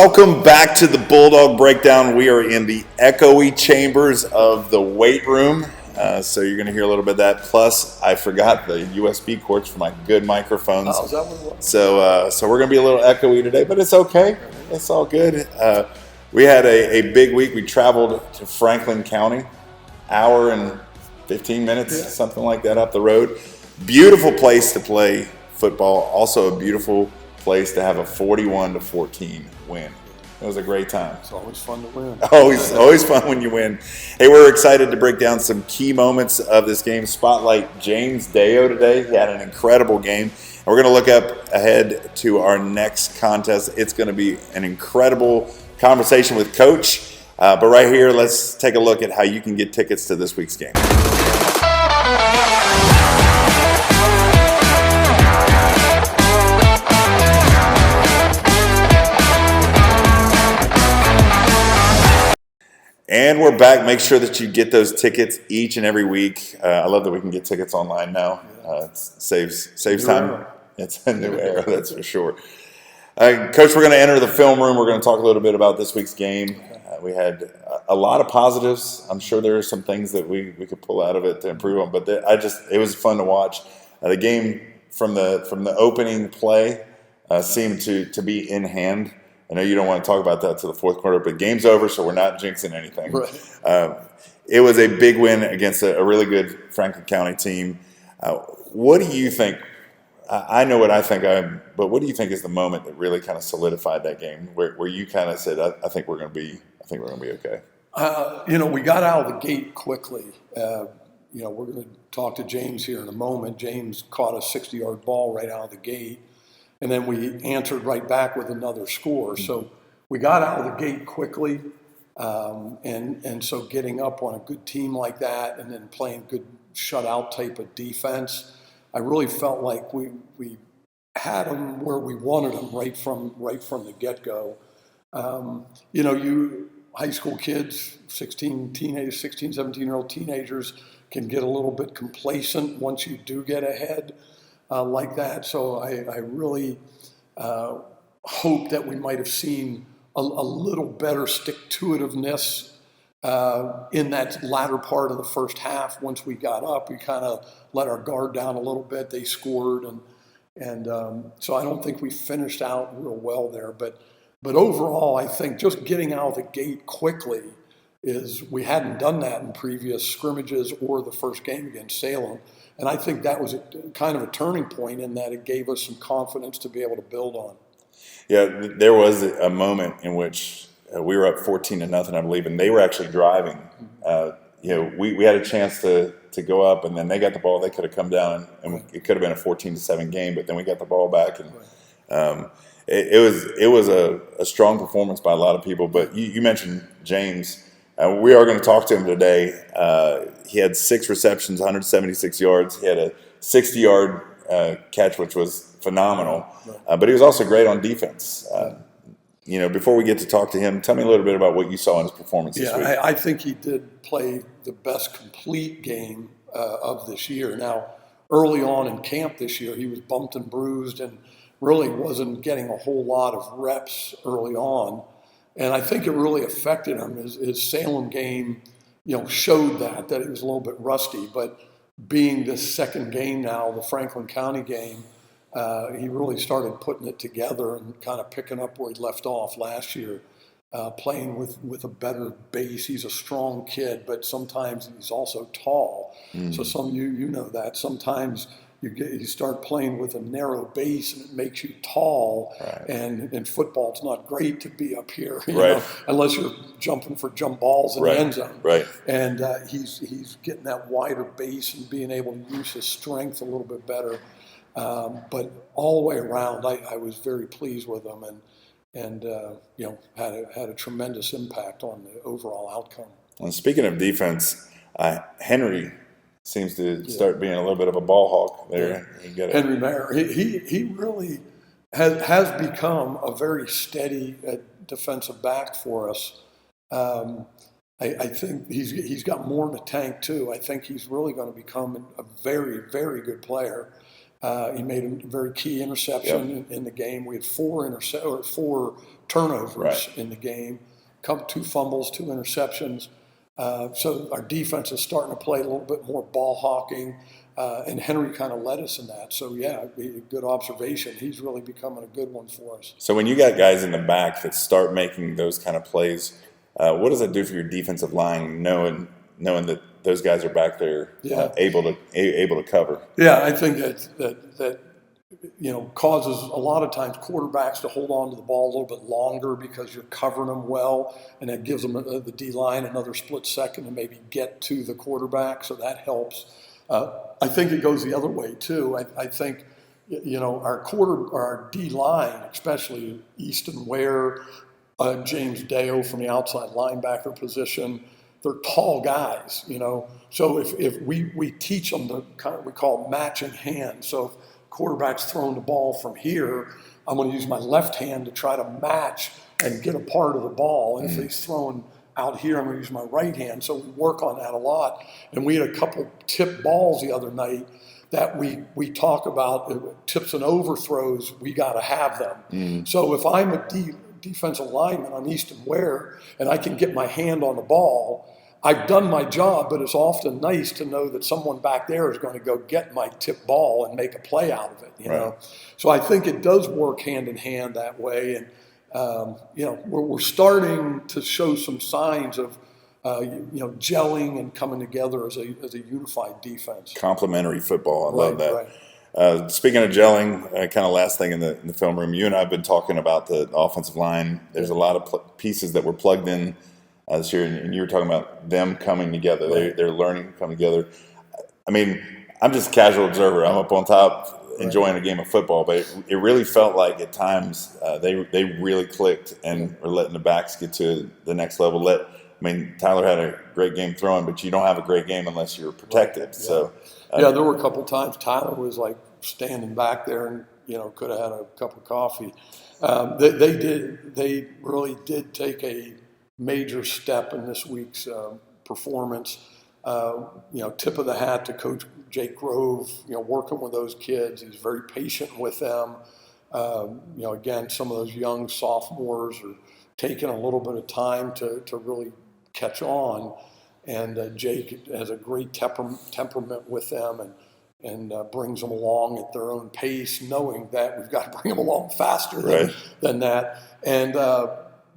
Welcome back to the Bulldog Breakdown. We are in the echoey chambers of the weight room, so you're going to hear a little bit of that. Plus, I forgot the USB cords for my good microphones. Oh, is that what it was? So we're going to be a little echoey today, but it's okay. It's all good. We had a big week. We traveled to Franklin County, hour and 15 minutes, something like that, up the road. Beautiful place to play football. Also a beautiful place to have a 41-14 win. It was a great time. It's always fun to win. Always fun when you win. Hey, we're excited to break down some key moments of this game. Spotlight James Deyo today. He had an incredible game. And we're going to look up ahead to our next contest. It's going to be an incredible conversation with Coach. But right here, let's take a look at how you can get tickets to this week's game. And we're back. Make sure that you get those tickets each and every week. I love that we can get tickets online now. It saves time. Era. It's a new era, that's for sure. Coach, we're going to enter the film room. We're going to talk a little bit about this week's game. We had a lot of positives. I'm sure there are some things that we could pull out of it to improve on, but it was fun to watch. The game from the opening play seemed to be in hand. I know you don't want to talk about that to the fourth quarter, but game's over, so we're not jinxing anything. Right. It was a big win against a really good Franklin County team. What do you think? I know what I think, but what do you think is the moment that really kind of solidified that game, where you kind of said, "I think we're going to be okay." We got out of the gate quickly. We're going to talk to James here in a moment. James caught a 60-yard ball right out of the gate. And then we answered right back with another score. So we got out of the gate quickly. And so getting up on a good team like that and then playing good shutout type of defense, I really felt like we had them where we wanted them right from the get-go. High school kids, 16, 17-year-old teenagers can get a little bit complacent once you do get ahead. Like that. So I really hope that we might have seen a little better stick-to-itiveness in that latter part of the first half. Once we got up, we kind of let our guard down a little bit. They scored, and so I don't think we finished out real well there. But overall, I think just getting out of the gate quickly we hadn't done that in previous scrimmages or the first game against Salem. And I think that was kind of a turning point in that it gave us some confidence to be able to build on. Yeah, there was a moment in which we were up 14-0, I believe, and they were actually driving. We had a chance to go up, and then they got the ball. They could have come down, and it could have been a 14-7 game. But then we got the ball back, and it was a strong performance by a lot of people. But you mentioned James. We are going to talk to him today. He had 6 receptions, 176 yards. He had a 60-yard catch, which was phenomenal. But he was also great on defense. Before we get to talk to him, tell me a little bit about what you saw in his performance this week. I think he did play the best complete game of this year. Now, early on in camp this year, he was bumped and bruised and really wasn't getting a whole lot of reps early on. And I think it really affected him. His Salem game, showed that he was a little bit rusty. But being the second game now, the Franklin County game, he really started putting it together and kind of picking up where he left off last year, playing with a better base. He's a strong kid, but sometimes he's also tall. So you know that. Sometimes you start playing with a narrow base and it makes you tall. Right. And in football, it's not great to be up here, right. Unless you're jumping for jump balls in right. the end zone. Right. And he's getting that wider base and being able to use his strength a little bit better. But all the way around, I was very pleased with him and had a tremendous impact on the overall outcome. And speaking of defense, Henry seems to start being a little bit of a ball hawk there. Yeah. Henry Mayer, he really has become a very steady defensive back for us. I think he's got more in the tank too. I think he's really going to become a very, very good player. He made a very key interception in the game. We had four turnovers in the game, 2 fumbles, 2 interceptions. So our defense is starting to play a little bit more ball hawking, and Henry kind of led us in that. So yeah, good observation. He's really becoming a good one for us. So when you got guys in the back that start making those kind of plays, what does that do for your defensive line, knowing that those guys are back there able to cover? Yeah, I think that causes a lot of times quarterbacks to hold on to the ball a little bit longer because you're covering them well, and that gives them the D-line another split second to maybe get to the quarterback, so that helps. I think it goes the other way too. I think our D-line, especially Easton Ware, James Deyo from the outside linebacker position, they're tall guys, So if we teach them the kind of, we call it matching hands. So if quarterback's throwing the ball from here, I'm going to use my left hand to try to match and get a part of the ball. And if he's throwing out here, I'm going to use my right hand. So we work on that a lot. And we had a couple tip balls the other night that we talk about, tips and overthrows, we got to have them. So if I'm a defensive lineman on Easton Ware and I can get my hand on the ball, I've done my job, but it's often nice to know that someone back there is going to go get my tip ball and make a play out of it, you know. So I think it does work hand in hand that way. And, we're starting to show some signs of, gelling and coming together as a unified defense. Complementary football. I love that. Speaking of gelling, kind of last thing in the film room, you and I have been talking about the offensive line. There's a lot of pieces that were plugged in this year, and you were talking about them coming together. They're learning to come together. I mean, I'm just a casual observer. I'm up on top enjoying a game of football, but it really felt like at times they really clicked and were letting the backs get to the next level. Tyler had a great game throwing, but you don't have a great game unless you're protected. So there were a couple of times Tyler was like standing back there and could have had a cup of coffee. They really did take a major step in this week's performance. Tip of the hat to Coach Jake Grove, working with those kids. He's very patient with them. Again, some of those young sophomores are taking a little bit of time to really catch on. And Jake has a great temperament with them and brings them along at their own pace, knowing that we've got to bring them along faster than that. And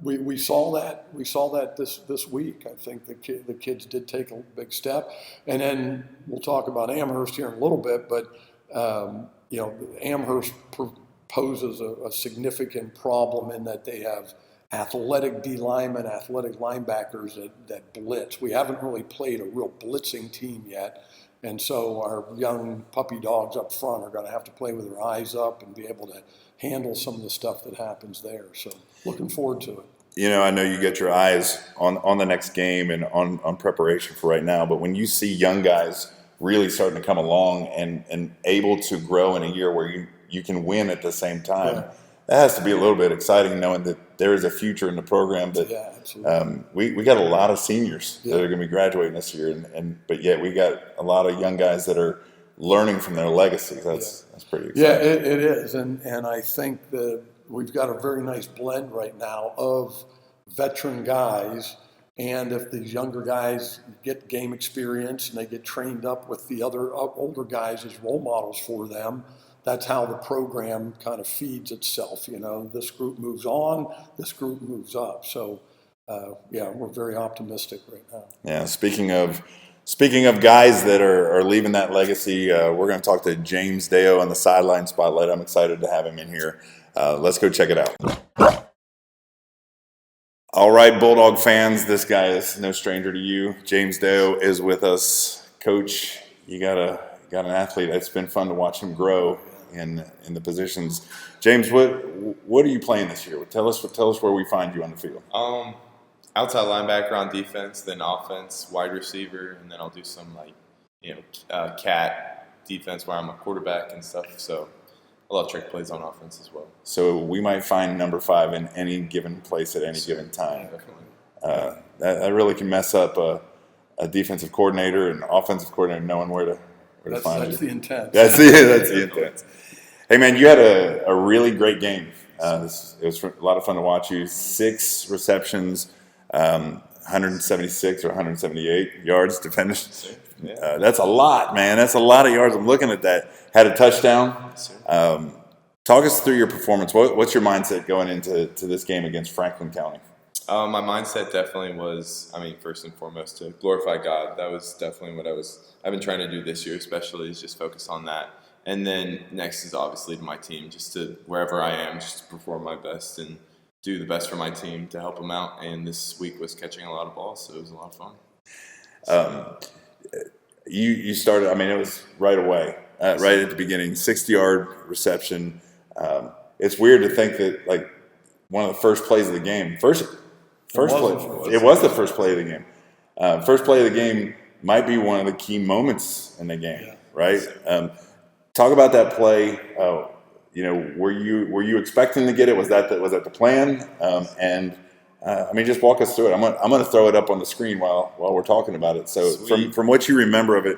we saw that. We saw that this week. I think the kids did take a big step. And then we'll talk about Amherst here in a little bit, but Amherst poses a significant problem in that they have athletic D linemen, athletic linebackers that blitz. We haven't really played a real blitzing team yet. And so our young puppy dogs up front are going to have to play with their eyes up and be able to handle some of the stuff that happens there. So looking forward to it. I know you get your eyes on the next game and on preparation for right now, but when you see young guys really starting to come along and able to grow in a year where you can win at the same time, that has to be a little bit exciting, knowing that there is a future in the program. That we got a lot of seniors that are going to be graduating this year, but yet we got a lot of young guys that are learning from their legacies. That's pretty exciting. Yeah, it is, and I think that we've got a very nice blend right now of veteran guys, and if these younger guys get game experience and they get trained up with the other older guys as role models for them, that's how the program kind of feeds itself. This group moves on, this group moves up. So, we're very optimistic right now. Yeah. Speaking of guys that are leaving that legacy, we're going to talk to James Deyo on the sideline spotlight. I'm excited to have him in here. Let's go check it out. All right, Bulldog fans, this guy is no stranger to you. James Deyo is with us. Coach, you got an athlete. It's been fun to watch him grow in the positions. James, what are you playing this year? Tell us where we find you on the field. Outside linebacker on defense, then offense, wide receiver, and then I'll do some cat defense where I'm a quarterback and stuff. So a lot of trick plays on offense as well. So we might find number 5 in any given place at any given time. Definitely. That really can mess up a defensive coordinator and offensive coordinator knowing where where to find That's you. the intent. That's the intent. Hey man, you had a really great game. It was a lot of fun to watch you. 6 receptions, 176 or 178 yards to finish. That's a lot, man. That's a lot of yards. I'm looking at that. Had a touchdown. Talk us through your performance. What's your mindset going into this game against Franklin County? My mindset definitely was, first and foremost, to glorify God. That was definitely what I've been trying to do this year, especially, is just focus on that. And then next is obviously to my team, just to wherever I am, just to perform my best and do the best for my team to help them out. And this week was catching a lot of balls, so it was a lot of fun. You started, it was right away, right at the beginning, 60-yard reception. It's weird to think that, like, one of the first plays of the game, it was the first play of the game. First play of the game might be one of the key moments in the game, right? Talk about that play. Were you expecting to get it? Was that the plan? Just walk us through it. I'm gonna throw it up on the screen while we're talking about it. So from what you remember of it,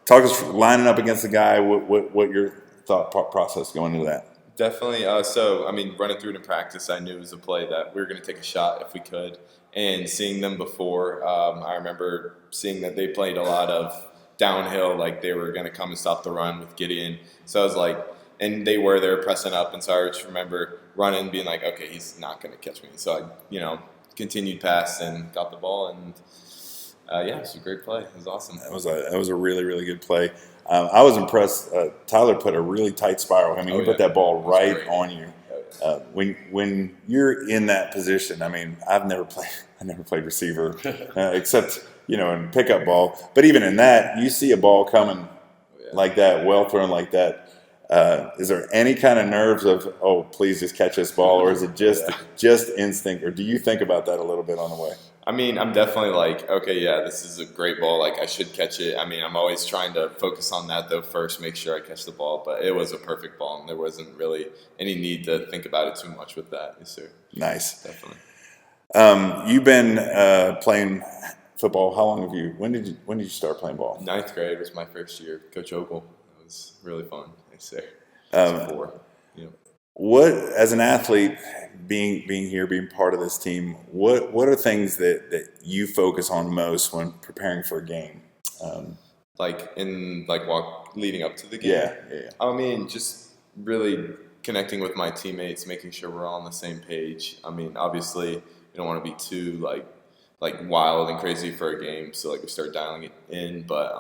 talk us lining up against the guy. What your thought process going into that? Definitely. Running through it in practice, I knew it was a play that we were going to take a shot if we could. And seeing them before, I remember seeing that they played a lot of downhill, like they were going to come and stop the run with Gideon. So I was like, and they were pressing up. And so I just remember running, being like, okay, he's not going to catch me. So I, continued past and got the ball. And it was a great play. It was awesome. That was a really, really good play. I was impressed. Tyler put a really tight spiral. He put that ball right on you. When you're in that position, I never played receiver except in pickup ball. But even in that, you see a ball coming like that, well thrown like that. Is there any kind of nerves of, oh, please just catch this ball, or is it just instinct, or do you think about that a little bit on the way? I'm definitely like, okay, this is a great ball. Like, I should catch it. I'm always trying to focus on that, though, first, make sure I catch the ball. But it was a perfect ball, and there wasn't really any need to think about it too much with that. Yes, sir. Nice. Definitely. You've been playing football. How long have you? When did you start playing ball? 9th grade was my first year. Coach Ogle. It was really fun. Yes, sir. 4. What, as an athlete, being here, being part of this team, what are things that you focus on most when preparing for a game? Leading up to the game. Yeah. Just really connecting with my teammates, making sure we're all on the same page. Obviously, you don't want to be too like wild and crazy for a game, so we start dialing it in. But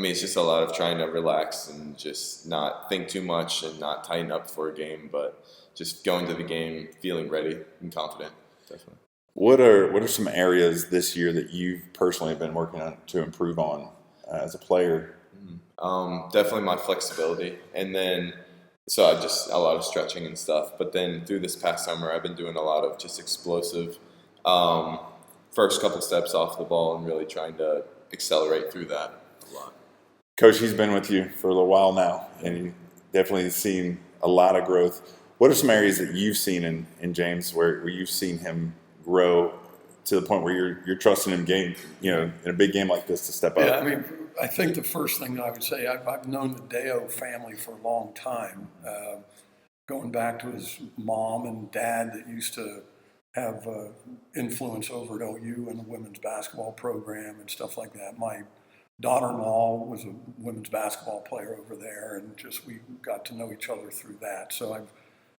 it's just a lot of trying to relax and just not think too much and not tighten up for a game, but just going to the game feeling ready and confident. Definitely. What are some areas this year that you've personally been working on to improve on as a player? Definitely my flexibility, and then so I just a lot of stretching and stuff. But then through this past summer, I've been doing a lot of just explosive first couple steps off the ball and really trying to accelerate through that a lot. Coach, he's been with you for a little while now, and you've definitely seen a lot of growth. What are some areas that you've seen in James where you've seen him grow to the point where you're trusting him in a big game like this to step up? Yeah, I think the first thing that I would say, I've known the Deyo family for a long time, going back to his mom and dad that used to have influence over at OU and the women's basketball program and stuff like that. My daughter-in-law was a women's basketball player over there, and just we got to know each other through that. So I've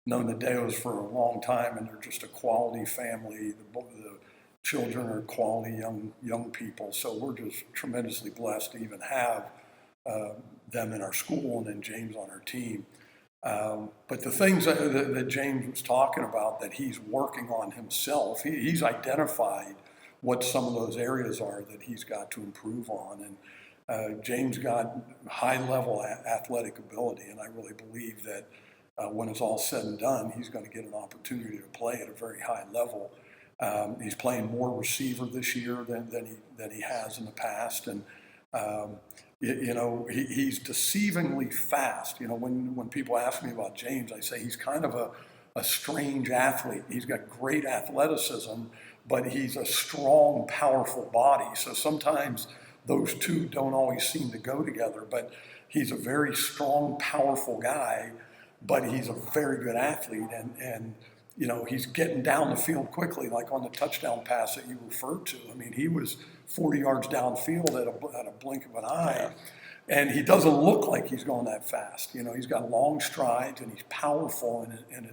known the Dayos for a long time, and they're just a quality family. The children are quality young people, so we're just tremendously blessed to even have them in our school and then James on our team. But the things that James was talking about that he's working on himself, he's identified what some of those areas are that he's got to improve on. And James got high-level athletic ability, and I really believe that when it's all said and done, he's going to get an opportunity to play at a very high level. He's playing more receiver this year than he has in the past, and he's deceivingly fast. When people ask me about James, I say he's kind of a strange athlete. He's got great athleticism, but he's a strong, powerful body. So sometimes those two don't always seem to go together, but he's a very strong, powerful guy, but he's a very good athlete, and he's getting down the field quickly, like on the touchdown pass that you referred to. I mean, he was 40 yards downfield at a blink of an eye, and he doesn't look like he's going that fast. He's got long strides, and he's powerful in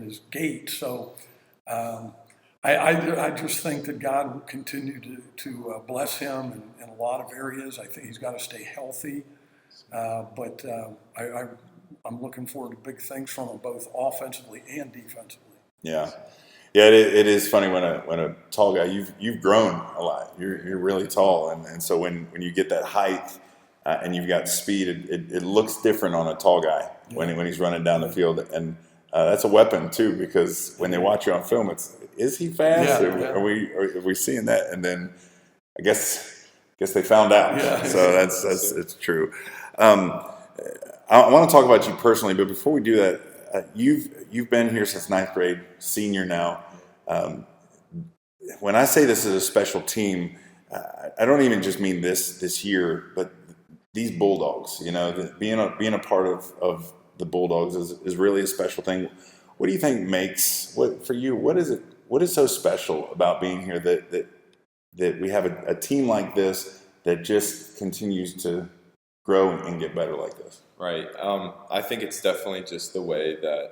his gait. So I just think that God will continue to bless him in a lot of areas. I think he's got to stay healthy, but I'm looking forward to big things from him, both offensively and defensively. Yeah. It is funny when a tall guy, you've grown a lot. You're really tall, and so when you get that height and you've got speed, it looks different on a tall guy when he's running down the field, and that's a weapon too, because when they watch you on film, is he fast? Are we seeing that? And then I guess they found out. Yeah. So that's it's true. I want to talk about you personally, but before we do that, you've been here since ninth grade, senior now. When I say this is a special team, I don't even just mean this year, but these Bulldogs. Being a part of the Bulldogs is really a special thing. What do you think for you? What is so special about being here that we have a team like this that just continues to grow and get better like this? Right. I think it's definitely just the way that,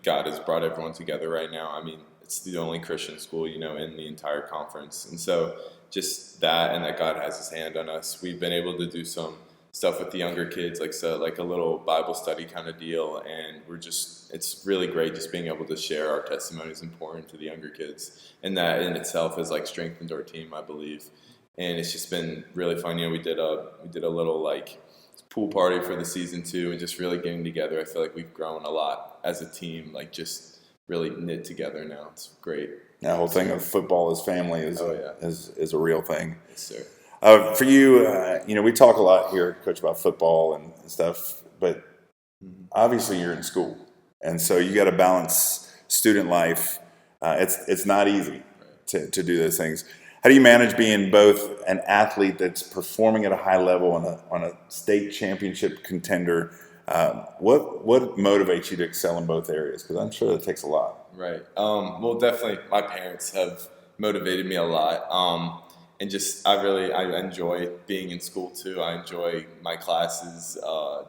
God has brought everyone together right now. I mean, it's the only Christian school, in the entire conference. And so just that, and that God has his hand on us. We've been able to do some stuff with the younger kids, like a little Bible study kind of deal. And it's really great just being able to share our testimonies and pour into the younger kids. And that in itself has strengthened our team, I believe. And it's just been really fun. We did a little pool party for the season too, and just really getting together. I feel like we've grown a lot as a team, just really knit together now. It's great. That whole thing of football as family is a real thing. Yes, sir. For you, we talk a lot here, Coach, about football and stuff, but obviously you're in school, and so you got to balance student life. It's not easy to do those things. How do you manage being both an athlete that's performing at a high level on a state championship contender? What motivates you to excel in both areas? Because I'm sure that takes a lot. Right. Well, definitely my parents have motivated me a lot. And just I enjoy being in school too. I enjoy my classes,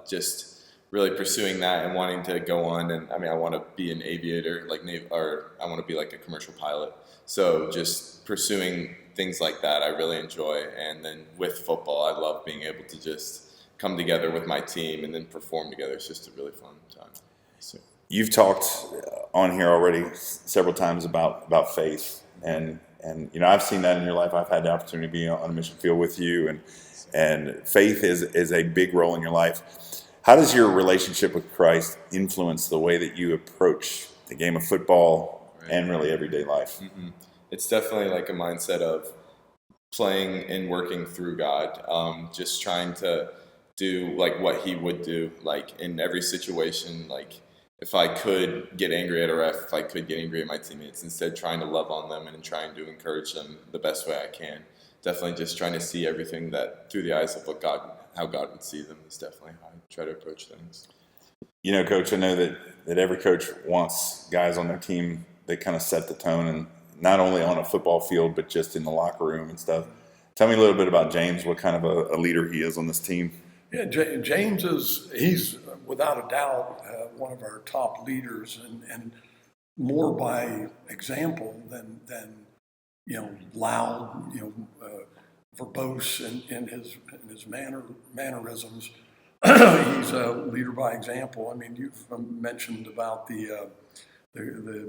just really pursuing that and wanting to go on. And I want to be an aviator, or I want to be a commercial pilot. So just pursuing things like that, I really enjoy. And then with football, I love being able to just come together with my team and then perform together. It's just a really fun time. So. You've talked on here already several times about faith, and I've seen that in your life. I've had the opportunity to be on a mission field with you, and faith is a big role in your life. How does your relationship with Christ influence the way that you approach the game of football and really everyday life? Mm-hmm. It's definitely a mindset of playing and working through God, just trying to do what he would do, in every situation. If I could get angry at a ref, if I could get angry at my teammates, instead trying to love on them and trying to encourage them the best way I can. Definitely just trying to see everything that through the eyes of how God would see them is definitely how I try to approach things. Coach, I know that every coach wants guys on their team that kind of set the tone, and not only on a football field, but just in the locker room and stuff. Tell me a little bit about James, what kind of a leader he is on this team. Yeah, James he's without a doubt one of our top leaders, and more by example than loud, verbose in his mannerisms. He's a leader by example. You've mentioned about the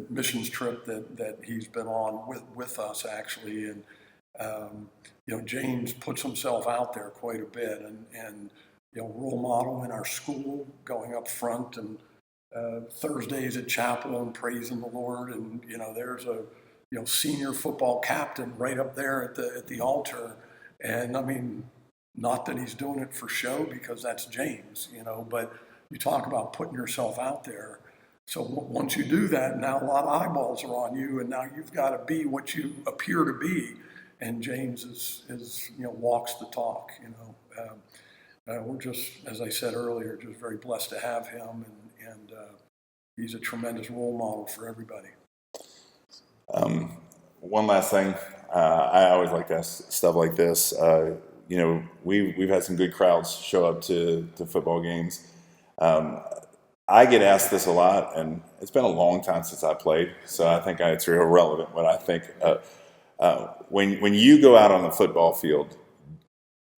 missions trip that he's been on with us actually, and James puts himself out there quite a bit, and role model in our school, going up front and Thursdays at chapel and praising the Lord, and there's a senior football captain right up there at the altar, and not that he's doing it for show, because that's James, but you talk about putting yourself out there. So once you do that, now a lot of eyeballs are on you, and now you've got to be what you appear to be. and James is walks the talk. We're just, as I said earlier, just very blessed to have him, and he's a tremendous role model for everybody. One last thing, I always like to ask stuff like this. We've had some good crowds show up to football games. I get asked this a lot, and it's been a long time since I played, so I think it's irrelevant. But I think when you go out on the football field,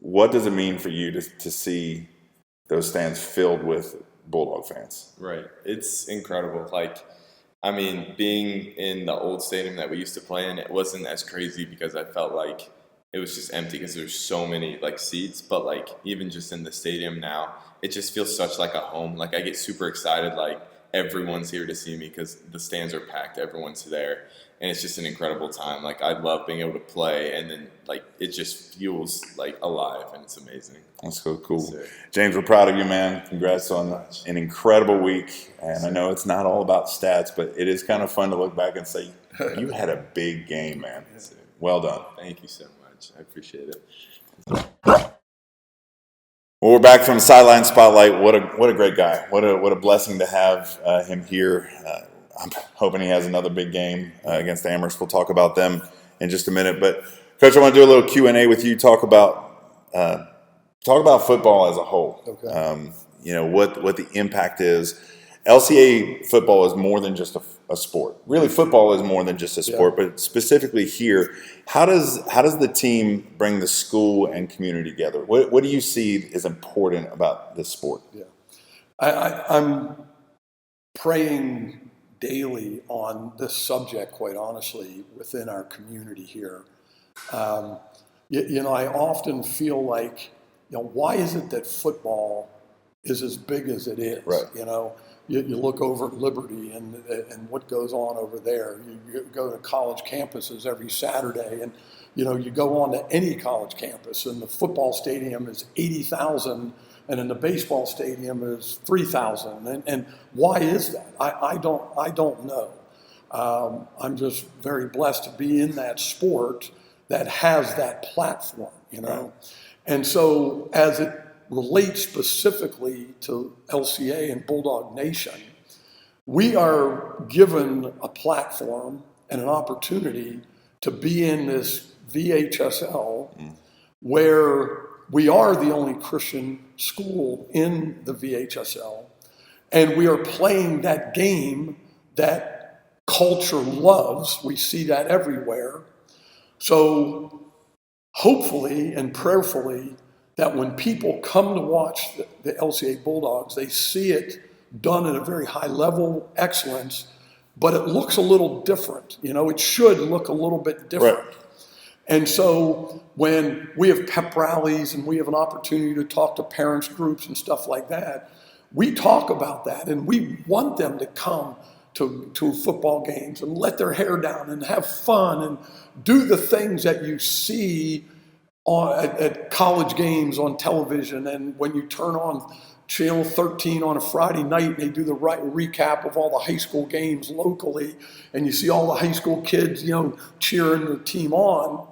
what does it mean for you to see those stands filled with Bulldog fans? Right. It's incredible. Being in the old stadium that we used to play in, it wasn't as crazy because I felt like it was just empty because there's so many seats. But even just in the stadium now, it just feels such like a home. I get super excited. Everyone's here to see me because the stands are packed. Everyone's there. And it's just an incredible time. I love being able to play, and then it just feels alive, and it's amazing. That's so cool. So, James, we're proud of you, man. Congrats on an incredible week. And I know it's not all about stats, but it is kind of fun to look back and say, you had a big game, man. Well done. Thank you so much. I appreciate it. Well, we're back from Sideline Spotlight. What a great guy. What a blessing to have him here. I'm hoping he has another big game against Amherst. We'll talk about them in just a minute. But Coach, I want to do a little Q&A with you. Talk about football as a whole. Okay. What the impact is. LCA football is more than just a sport. Really, football is more than just a sport. But specifically here, how does the team bring the school and community together? What do you see is important about this sport? Yeah, I'm praying daily on this subject, quite honestly, within our community here. I often feel like, why is it that football is as big as it is? Right. You look over at Liberty and what goes on over there. You go to college campuses every Saturday, and you go on to any college campus, and the football stadium is 80,000. And in the baseball stadium is 3,000. And why is that? I don't know. I'm just very blessed to be in that sport that has that platform, Right. And so as it relates specifically to LCA and Bulldog Nation, we are given a platform and an opportunity to be in this VHSL where we are the only Christian school in the VHSL, and we are playing that game that culture loves. We see that everywhere. So hopefully and prayerfully that when people come to watch the LCA Bulldogs, they see it done at a very high level, excellence, but it looks a little different. It should look a little bit different. Right. And so when we have pep rallies and we have an opportunity to talk to parents groups and stuff like that, we talk about that, and we want them to come to football games and let their hair down and have fun and do the things that you see at college games on television. And when you turn on Channel 13 on a Friday night and they do the recap of all the high school games locally, and you see all the high school kids, cheering their team on.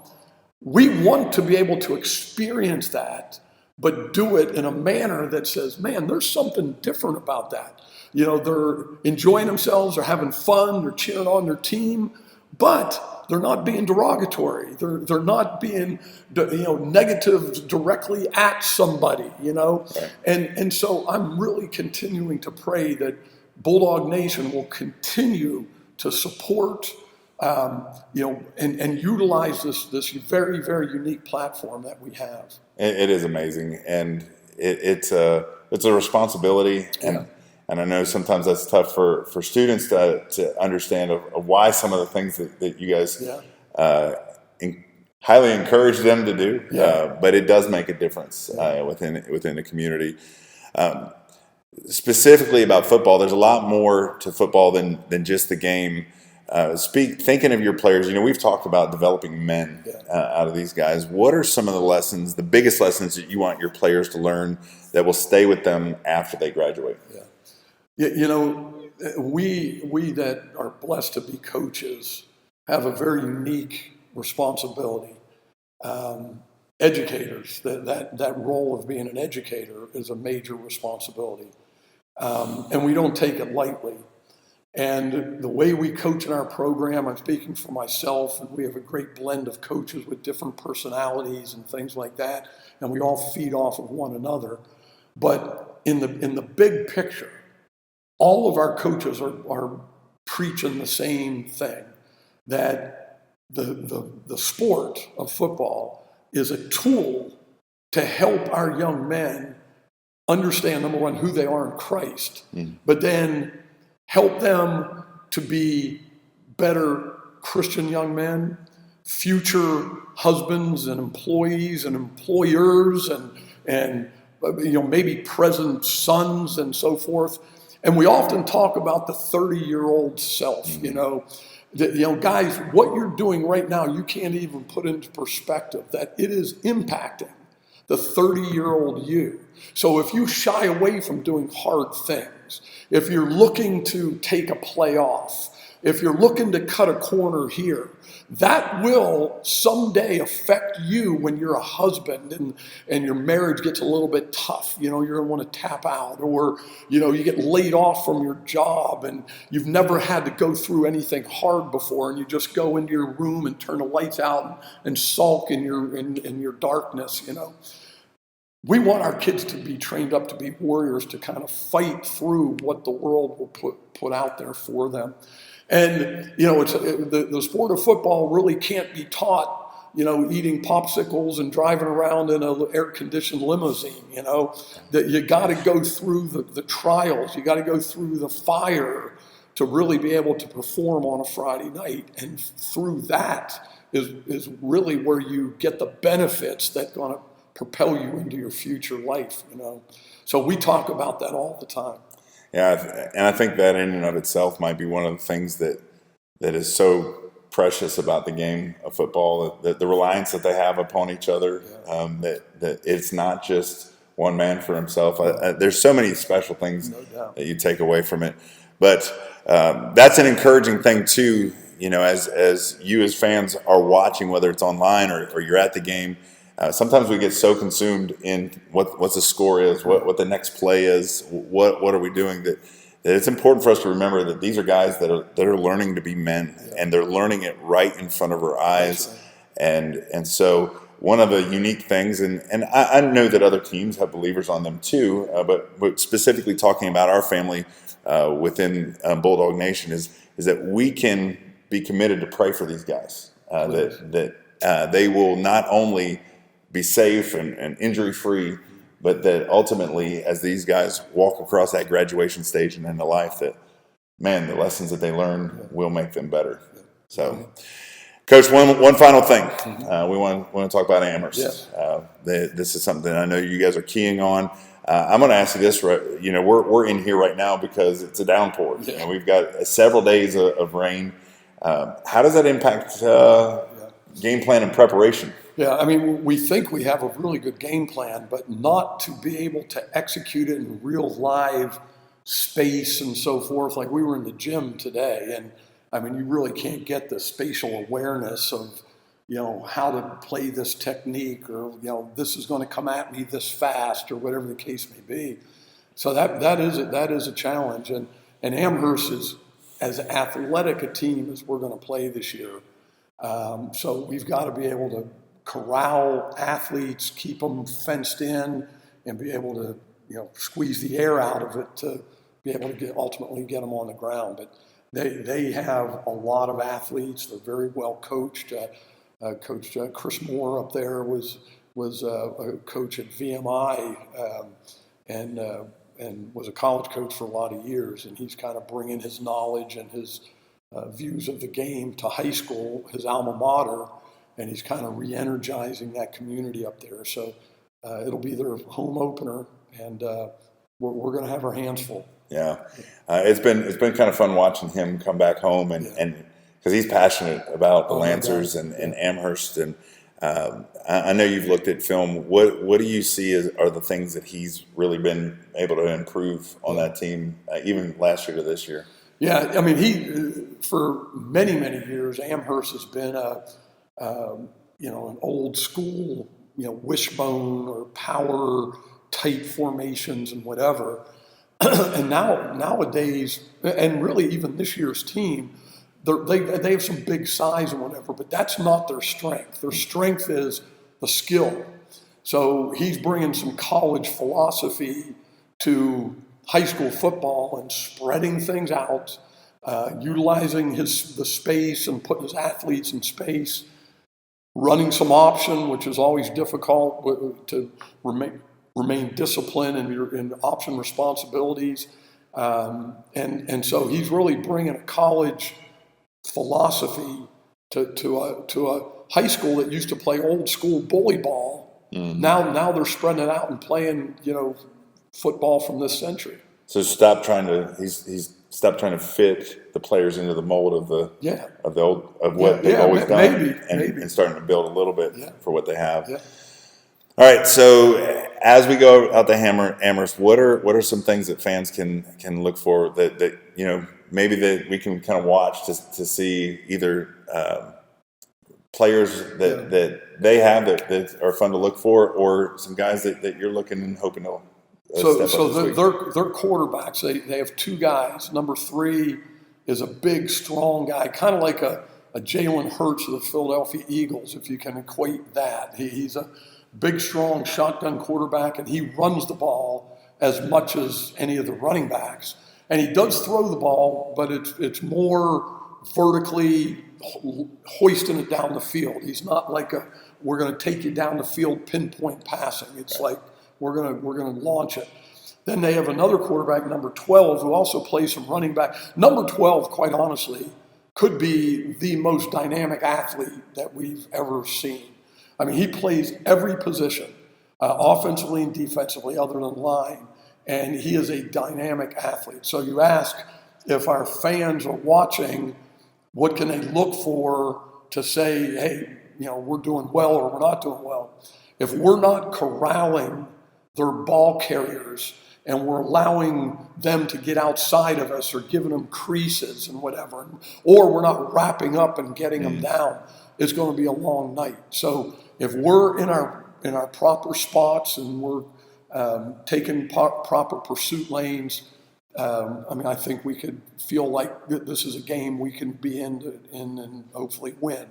We want to be able to experience that, but do it in a manner that says, man, there's something different about that. They're enjoying themselves, they're having fun, they're cheering on their team, but they're not being derogatory. They're not being, negative directly at somebody, Right. And so I'm really continuing to pray that Bulldog Nation will continue to support, and utilize this very, very unique platform that we have. It is amazing, and it's a responsibility, and I know sometimes that's tough for students to understand of why some of the things that you guys highly encourage them to do, but it does make a difference within the community. Specifically about football, there's a lot more to football than just the game. Thinking of your players, we've talked about developing men out of these guys. What are some of the biggest lessons that you want your players to learn that will stay with them after they graduate? We that are blessed to be coaches have a very unique responsibility. educators. That role of being an educator is a major responsibility. And we don't take it lightly. And the way we coach in our program, I'm speaking for myself, and we have a great blend of coaches with different personalities and things like that, and we all feed off of one another. But in the big picture, all of our coaches are preaching the same thing, that the sport of football is a tool to help our young men understand, number one, who they are in Christ, but then help them to be better Christian young men, future husbands and employees and employers, and maybe present sons and so forth. And we often talk about the 30-year-old self, guys, what you're doing right now, you can't even put into perspective that it is impacting the 30-year-old you. So if you shy away from doing hard things, if you're looking to take a play off, if you're looking to cut a corner here, that will someday affect you when you're a husband and your marriage gets a little bit tough. You're going to want to tap out, or, you get laid off from your job and you've never had to go through anything hard before, and you just go into your room and turn the lights out and sulk in your darkness, We want our kids to be trained up to be warriors, to kind of fight through what the world will put out there for them. And, it's the sport of football really can't be taught, eating popsicles and driving around in an air-conditioned limousine, that you got to go through the trials. You got to go through the fire to really be able to perform on a Friday night. And through that is really where you get the benefits that going to propel you into your future life, So we talk about that all the time. Yeah, and I think that in and of itself might be one of the things that is so precious about the game of football, the reliance that they have upon each other, that it's not just one man for himself. There's so many special things that you take away from it. But that's an encouraging thing too, as you as fans are watching, whether it's online or you're at the game. Sometimes we get so consumed in what the score is, what the next play is, what are we doing, that it's important for us to remember that these are guys that are learning to be men, and they're learning it right in front of our eyes. Right. And so one of the unique things, and I know that other teams have believers on them too, but specifically talking about our family within Bulldog Nation is that we can be committed to pray for these guys, that they will not only be safe and injury-free, but that ultimately, as these guys walk across that graduation stage and into life, that, man, the lessons that they learn will make them better. So, Coach, one final thing. We want to talk about Amherst. Yes. This is something I know you guys are keying on. I'm going to ask you this. We're in here right now because it's a downpour. Yeah. And we've got several days of rain. How does that impact game plan and preparation? Yeah, we think we have a really good game plan, but not to be able to execute it in real live space and so forth. Like, we were in the gym today, and you really can't get the spatial awareness of, how to play this technique, or, this is going to come at me this fast, or whatever the case may be. So that is a challenge. And Amherst is as athletic a team as we're going to play this year. So we've got to be able to corral athletes, keep them fenced in, and be able to, squeeze the air out of it to be able to ultimately get them on the ground. But they have a lot of athletes. They're very well coached. Coach Chris Moore up there was a coach at VMI and was a college coach for a lot of years. And he's kind of bringing his knowledge and his views of the game to high school, his alma mater. And he's kind of re-energizing that community up there. So it'll be their home opener, and we're going to have our hands full. Yeah, it's been kind of fun watching him come back home, and because he's passionate about the Lancers and Amherst, and I know you've looked at film. What do you see are the things that he's really been able to improve on that team, even last year to this year? Yeah, he for many years, Amherst has been an old school, wishbone or power tight formations and whatever. And nowadays, and really even this year's team, they have some big size and whatever, but that's not their strength. Their strength is the skill. So he's bringing some college philosophy to high school football and spreading things out, utilizing the space and putting his athletes in space, running some option, which is always difficult to remain disciplined in option responsibilities. And so he's really bringing a college philosophy to a high school that used to play old school bully ball. Mm-hmm. Now they're spreading it out and playing, football from this century. So he's stopped trying to fit the players into the mold of what they've always done, and starting to build a little bit for what they have. Yeah. All right, so as we go out to Amherst, what are some things that fans can look for that maybe that we can kind of watch to see either players that they have that are fun to look for, or some guys that you're looking and hoping to step up this week? Their quarterbacks, they have two guys. Number 3 is a big, strong guy, kind of like a Jalen Hurts of the Philadelphia Eagles, if you can equate that. He's a big, strong shotgun quarterback, and he runs the ball as much as any of the running backs. And he does throw the ball, but it's more vertically hoisting it down the field. He's not like we're going to take you down the field pinpoint passing. It's like we're going to launch it. Then they have another quarterback, number 12, who also plays some running back. Number 12, quite honestly, could be the most dynamic athlete that we've ever seen. I mean, he plays every position, offensively and defensively, other than line, and he is a dynamic athlete. So you ask if our fans are watching, what can they look for to say, hey, we're doing well or we're not doing well? If we're not corralling their ball carriers and we're allowing them to get outside of us or giving them creases and whatever, or we're not wrapping up and getting them down, it's going to be a long night. So if we're in our proper spots and we're taking proper pursuit lanes, I think we could feel like this is a game we can be in and hopefully win.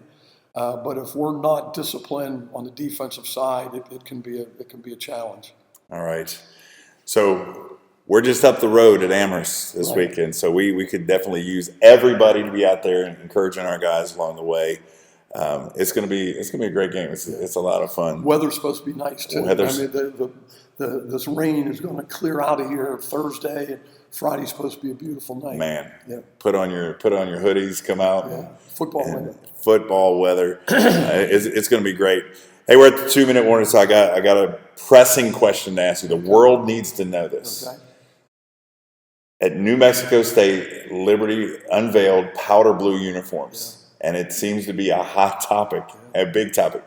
But if we're not disciplined on the defensive side, it can be a challenge. All right. So we're just up the road at Amherst this weekend, so we could definitely use everybody to be out there and encouraging our guys along the way. It's gonna be a great game. It's a lot of fun. Weather's supposed to be nice too. This rain is going to clear out of here Thursday. And Friday's supposed to be a beautiful night. Man, put on your hoodies, come out. Yeah. Football weather. It's going to be great. Hey, we're at the 2-minute warning, so I got a pressing question to ask you. The world needs to know this. Okay. At New Mexico State, Liberty unveiled powder blue uniforms, and it seems to be a hot topic, a big topic.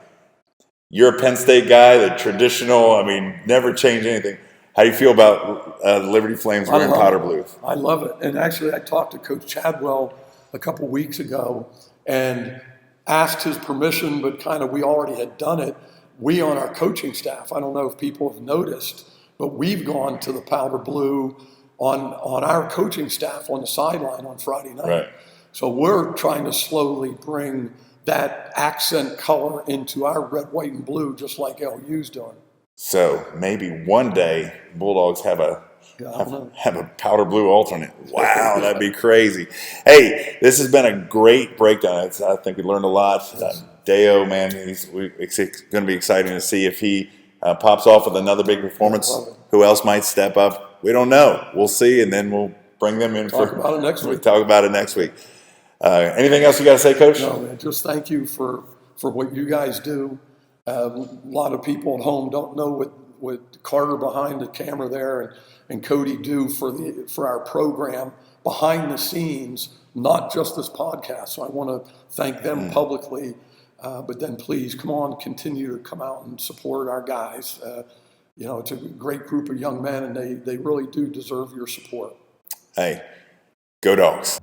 You're a Penn State guy, the traditional, never change anything. How do you feel about Liberty Flames wearing powder blue? I love it. And actually, I talked to Coach Chadwell a couple weeks ago and asked his permission, but kind of we already had done it. We on our coaching staff, I don't know if people have noticed, but we've gone to the powder blue on our coaching staff on the sideline on Friday night. Right. So we're trying to slowly bring that accent color into our red, white, and blue, just like LU's doing. So maybe one day Bulldogs have a powder blue alternate. Wow, that'd be crazy. Hey, this has been a great breakdown. I think we learned a lot. Deyo, man, it's going to be exciting to see if he pops off with another big performance. Who else might step up? We don't know. We'll see, and then we'll bring them in. Talk about it next week. Anything else you got to say, Coach? No, man, just thank you for what you guys do. A lot of people at home don't know what Carter behind the camera there and Cody do for our program behind the scenes, not just this podcast. So I want to thank them publicly. But then please come on, continue to come out and support our guys. It's a great group of young men, and they really do deserve your support. Hey, go Dogs.